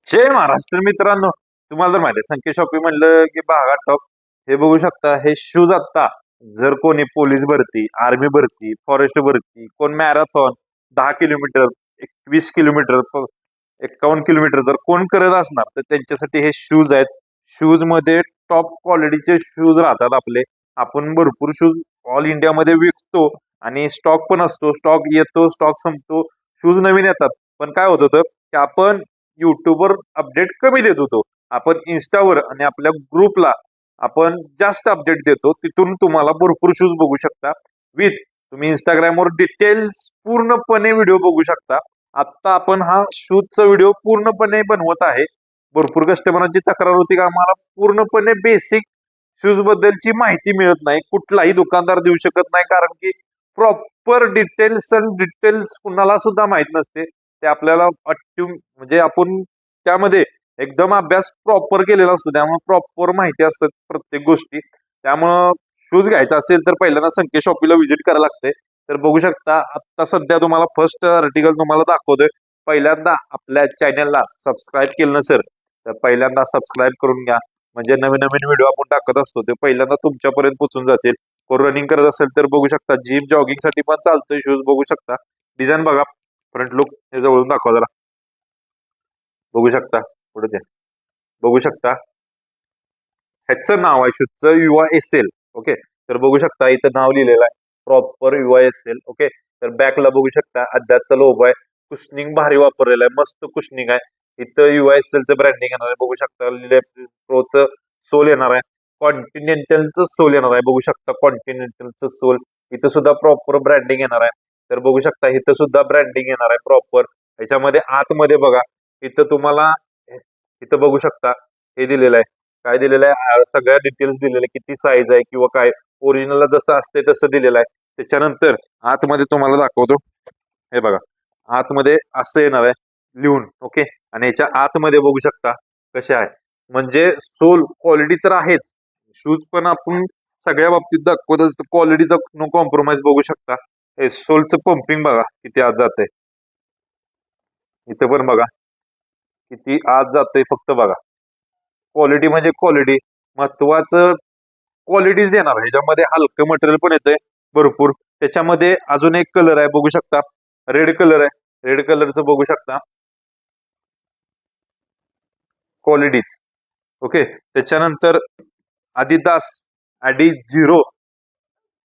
जय महाराष्ट्र मित्रांनो, तुम्हाला तर माहिती आहे संकेत शॉपिंग म्हणलं की बागा टॉप. हे बघू शकता, हे शूज आता जर कोणी पोलीस भरती, आर्मी भरती, फॉरेस्ट भरती, कोण मॅरेथॉन 10 किलोमीटर, 20 किलोमीटर, 51 किलोमीटर जर कोण करत असणार तर त्यांच्यासाठी हे शूज आहेत. शूज मध्ये टॉप क्वालिटीचे शूज राहतात आपले. आपण भरपूर शूज ऑल इंडियामध्ये विकतो आणि स्टॉक पण असतो. स्टॉक येतो, स्टॉक संपतो, शूज नवीन येतात. पण काय होत होतं की आपण युट्यूबवर अपडेट कमी देत होतो. आपण इन्स्टावर आणि आपल्या ग्रुपला आपण जास्त अपडेट देतो. तिथून तुम्हाला भरपूर शूज बघू शकता. तुम्ही इंस्टाग्रामवर डिटेल्स पूर्णपणे व्हिडिओ बघू शकता. आता आपण हा शूजचा व्हिडिओ पूर्णपणे बनवत आहे. भरपूर कस्टमरांची तक्रार होती की आम्हाला पूर्णपणे बेसिक शूज बद्दलची माहिती मिळत नाही. कुठलाही दुकानदार देऊ शकत नाही, कारण की प्रॉपर डिटेल्स कुणाला सुद्धा माहित नसते. ते आपल्याला म्हणजे आपण त्यामध्ये एकदम अभ्यास प्रॉपर केलेला असतो, त्यामुळे प्रॉपर माहिती असतात प्रत्येक गोष्टी. त्यामुळं शूज घ्यायचा असेल तर पहिल्यांदा संकेत शॉपीला व्हिजिट करायला लागते. तर बघू शकता आता सध्या तुम्हाला फर्स्ट आर्टिकल तुम्हाला दाखवतोय. पहिल्यांदा आपल्या चॅनलला सबस्क्राईब केलं नसेल तर पहिल्यांदा सबस्क्राईब करून घ्या, म्हणजे नवीन नवीन व्हिडिओ आपण टाकत असतो ते पहिल्यांदा तुमच्यापर्यंत पोहोचून जातील. कोण रनिंग करत असेल तर बघू शकता, जिम जॉगिंग साठी पण चालतोय शूज. बघू शकता डिझाईन बघा, फ्रंट लुक हे जवळून दाखवा जरा. बघू शकता, पुढे द्या. बघू शकता ह्याचं नाव आहे शूजचं युवा एस एल. ओके, तर बघू शकता इथं नाव लिहिलेलं आहे प्रॉपर युवा एस एल. ओके, तर बॅकला बघू शकता अद्याचा लोगो आहे. कुशनिंग भारी वापरलेलं आहे, मस्त कुशनिंग आहे. इथं युवा एस एल चं ब्रँडिंग येणार आहे. बघू शकता प्रोचं सोल येणार आहे, कॉन्टिनेंटलचं सोल येणार आहे. बघू शकता कॉन्टिनेंटलचं सोल. इथं सुद्धा प्रॉपर ब्रँडिंग येणार आहे. तर बघू शकता इथं सुद्धा ब्रँडिंग येणार आहे प्रॉपर. ह्याच्यामध्ये आतमध्ये बघा, इथं तुम्हाला इथं बघू शकता हे दिलेलं आहे. काय दिलेलं आहे, सगळ्या डिटेल्स दिलेले, किती साईज आहे किंवा काय. ओरिजिनलला जसं असते तसं दिलेलं आहे. त्याच्यानंतर आतमध्ये तुम्हाला दाखवतो. हे बघा, आतमध्ये असं येणार आहे लिहून. ओके, आणि याच्या आतमध्ये बघू शकता कसे आहे, म्हणजे सोल क्वालिटी तर आहेच. शूज पण आपण सगळ्या बाबतीत दाखवत असतो, क्वालिटीचा नो कॉम्प्रोमाइज. बघू शकता हे सोलचं पंपिंग बघा किती आत जाते. इथं पण बघा किती आत जाते, फक्त बघा. क्वालिटी म्हणजे क्वालिटी, महत्वाचं क्वालिटीज देणार. ह्याच्यामध्ये हलकं मटेरियल पण येतंय भरपूर. त्याच्यामध्ये अजून एक कलर आहे, बघू शकता रेड कलर आहे. रेड कलरचं बघू शकता क्वालिटीज. ओके, त्याच्यानंतर आदिदास ॲडी झिरो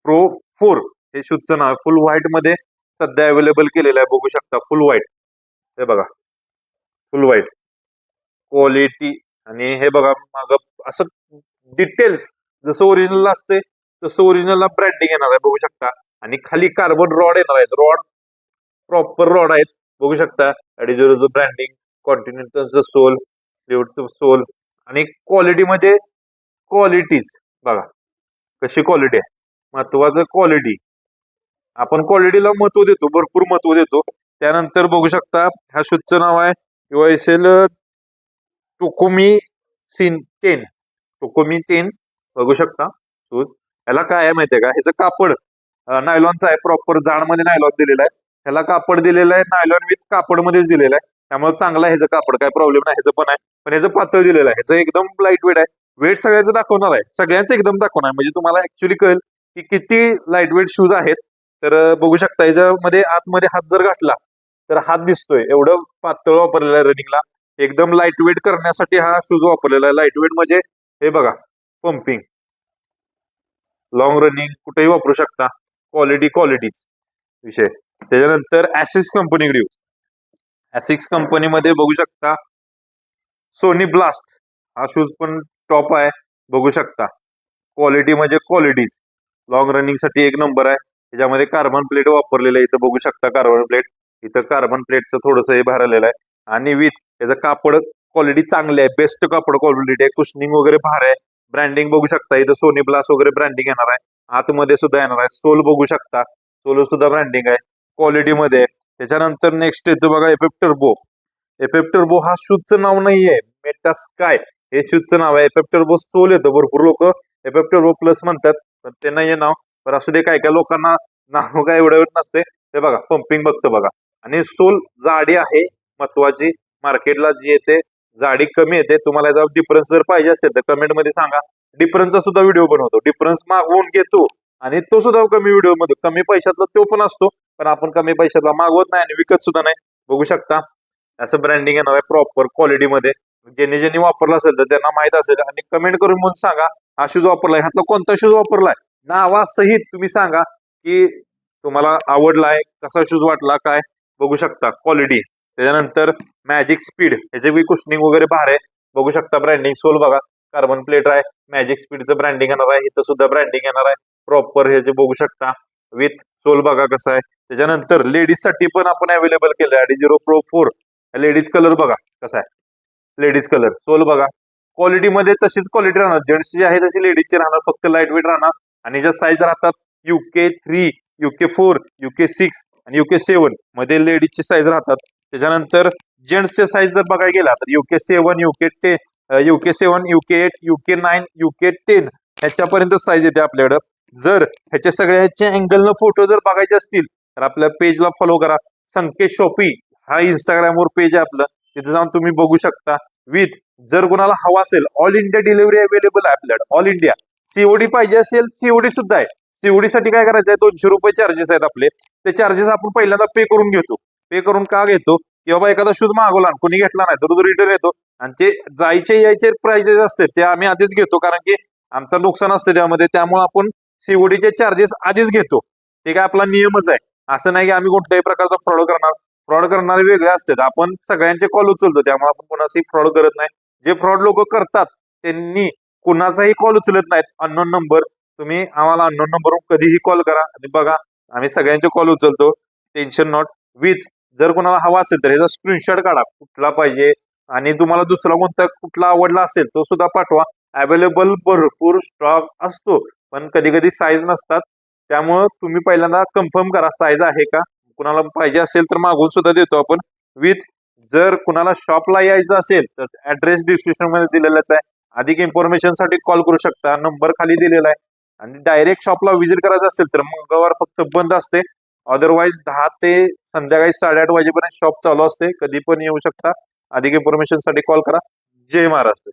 प्रो 4 हे शूजचं नाव. फुल व्हाईट मध्ये सध्या अवेलेबल केलेलं आहे. बघू शकता फुल व्हाईट. हे बघा फुल व्हाईट क्वालिटी. आणि हे बघा माग असं डिटेल्स जसं ओरिजिनल असते तसं ओरिजिनलला ब्रँडिंग येणार आहे. बघू शकता, आणि खाली कार्बन रॉड येणार आहेत. रॉड प्रॉपर रॉड आहेत. बघू शकता ॲडिझोरोचं ब्रँडिंग, कॉन्टिनेंटलचं सोल, लिओडचं सोल. आणि क्वालिटी म्हणजे क्वालिटीज बघा कशी क्वालिटी आहे. महत्वाचं क्वालिटी, आपण क्वालिटीला महत्व देतो, भरपूर महत्व देतो. त्यानंतर बघू शकता ह्या शूजचं नाव आहे युवा एस एल टोकोमी सिन 10. टोकोमी 10 बघू शकता शूज. याला काय आहे माहितीये का, ह्याचं कापड नायलॉनचं आहे. प्रॉपर जाडमध्ये नायलॉन दिलेलं आहे. ह्याला कापड दिलेलं आहे नायलॉन विथ कापडमध्येच दिलेलं आहे. त्यामुळे चांगलं आहे ह्याचं कापड, काय प्रॉब्लेम नाही. ह्याचं पण आहे, पण ह्याचं पातळ दिलेलं आहे. ह्याचं एकदम लाईट वेट आहे. वेट सगळ्याचं दाखवणार आहे, सगळ्यांचं एकदम दाखवणार आहे, म्हणजे तुम्हाला ऍक्च्युली कळेल की किती लाईट वेट शूज आहेत. तर बघू शकता ह्याच्यामध्ये आतमध्ये हात जर घातला तर हात दिसतोय, एवढं पातळ वापरलेलं आहे रनिंगला. एकदम लाईट वेट करण्यासाठी हा शूज वापरलेला आहे. लाईट वेट म्हणजे हे बघा पंपिंग, लॉंग रनिंग कुठेही वापरू शकता. क्वालिटीच विषय. त्याच्यानंतर ऍसिक्स कंपनीकडे येऊ. ऍसिक्स कंपनीमध्ये बघू शकता सोनी ब्लास्ट हा शूज पण टॉप आहे. बघू शकता क्वालिटी म्हणजे क्वालिटीज. लॉंग रनिंग साठी एक नंबर आहे. त्याच्यामध्ये कार्बन प्लेट वापरलेलं आहे. इथं बघू शकता कार्बन प्लेट. इथं कार्बन प्लेटचं थोडंसं हे भरलेलं आहे. आणि विथ त्याचं कापड क्वालिटी चांगली आहे, बेस्ट कापड क्वालिटी आहे. कुशनिंग वगैरे भार आहे. ब्रँडिंग बघू शकता इथं सोनी ब्लास्ट वगैरे ब्रँडिंग येणार आहे. आतमध्ये सुद्धा येणार आहे. सोल बघू शकता, सोल सुद्धा ब्रँडिंग आहे क्वालिटीमध्ये. त्याच्यानंतर नेक्स्ट येतो बघा F F turbo. F F turbo हा शूजचं नाव नाहीये, मेटा स्काय हे शूजचं नाव आहे. एफ एफ टर्बो सोल येतं. भरपूर लोक एफ एफ टर्बो प्लस म्हणतात, पण ते नाहीये नाव. पण असू दे, काय काय लोकांना नाव काय एवढं नसते. ते बघा पंपिंग बघतं बघा. आणि सोल जाडी आहे महत्वाची, मार्केटला जी येते जाडी कमी येते. तुम्हाला याचा डिफरन्स जर पाहिजे असेल तर कमेंट मध्ये सांगा. डिफरन्सचा सुद्धा व्हिडिओ बनवतो. डिफरन्स मागवून घेतो आणि तो सुद्धा कमी व्हिडिओ मध्ये, कमी पैशातला तो पण असतो, पण आपण कमी पैशातला मागवत नाही आणि विकत सुद्धा नाही. बघू शकता असं ब्रँडिंग येणार आहे प्रॉपर क्वालिटीमध्ये. ज्यांनी ज्यांनी वापरला असेल तर त्यांना माहित असेल आणि कमेंट करून म्हणून सांगा हा शूज वापरलाय, ह्यातला कोणता शूज वापरलाय नावासहित तुम्ही सांगा की तुम्हाला आवडलाय, कसा शूज वाटला काय. बघू शकता क्वालिटी. त्याच्यानंतर मॅजिक स्पीड, ह्याचे बी कुशनिंग वगैरे भार आहे. बघू शकता ब्रँडिंग. सोल बघा कार्बन प्लेट आहे. मॅजिक स्पीडचं ब्रँडिंग येणार आहे. इथं सुद्धा ब्रँडिंग येणार आहे प्रॉपर. हे जे बघू शकता विथ सोल बघा कसं आहे. त्याच्यानंतर लेडीज साठी पण आपण अवेलेबल केलं आहे Adi 0 Pro 4. लेडीज कलर बघा कसा आहे. Ladies colour. सोल बघा क्वालिटीमध्ये तशीच क्वालिटी राहणार. जेंट्सची आहे तशी लेडीजची राहणार, फक्त लाईट वेट राहणार. आणि ज्या साईज राहतात UK3, UK4, UK6 आणि UK7 मध्ये लेडीजची साईज राहतात. त्याच्यानंतर जेंट्सचे साईज जर बघायला गेला तर UK7, UK10, UK7, UK8, UK9, UK10 ह्याच्यापर्यंत size येते आपल्याकडं. जर ह्याच्या सगळ्याच्या अँगलनं फोटो जर बघायचे असतील तर आपल्या पेजला फॉलो करा. संकेत शॉपी हा इंस्टाग्रामवर पेज आहे आपलं, तिथे जाऊन तुम्ही बघू शकता. विथ जर कोणाला हवा असेल ऑल इंडिया डिलिव्हरी अवेलेबल आहे आपल्याकडे. All India. सीओडी पाहिजे असेल सीओडी सुद्धा आहे. सीओडी साठी काय करायचं आहे, ₹200 चार्जेस आहेत आपले. ते चार्जेस आपण पहिल्यांदा पे करून घेतो. पे करून का घेतो की बाबा एखादा शूज मागवला आणि कोणी घेतला नाही तर तो रिटर्न येतो आणि ते जायचे यायचे प्राइजेस असते ते आम्ही आधीच घेतो, कारण की आमचं नुकसान असते त्यामध्ये. त्यामुळे आपण सीओडीचे चार्जेस आधीच घेतो. ते काय आपला नियमच आहे. असं नाही की आम्ही कोणत्याही प्रकारचा फ्रॉड करणार. फ्रॉड करणारे वेगळे असतात. आपण सगळ्यांचे कॉल उचलतो, त्यामुळे आपण कोणाचाही फ्रॉड करत नाही. जे फ्रॉड लोक करतात त्यांनी कुणाचाही कॉल उचलत नाहीत. Unknown number. तुम्ही आम्हाला अननोन नंबरवरून कधीही कॉल करा आणि बघा आम्ही सगळ्यांचे कॉल उचलतो. Tension not. विथ जर कोणाला हवा असेल तर ह्याचा स्क्रीनशॉट काढा कुठला पाहिजे आणि तुम्हाला दुसरा कोणता कुठला आवडला असेल तो सुद्धा पाठवा. अवेलेबल भरपूर स्टॉक असतो, पण कधी कधी साईज नसतात. त्यामुळं तुम्ही पहिल्यांदा कन्फर्म करा साईज आहे का. कुणाला पाहिजे असेल तर मागवून सुद्धा देतो आपण. विथ जर कुणाला शॉपला यायचं असेल तर ऍड्रेस डिस्क्रिप्शन मध्ये दिलेलाच आहे. अधिक इन्फॉर्मेशन साठी कॉल करू शकता. नंबर खाली दिलेला आहे. आणि डायरेक्ट शॉपला व्हिजिट करायचं असेल तर मंगळवार फक्त बंद असते. अदरवाईज 10 ते संध्याकाळी 8:30 वाजेपर्यंत शॉप चालू असते. कधी पण येऊ शकता. अधिक इन्फॉर्मेशन साठी कॉल करा. जय महाराष्ट्र.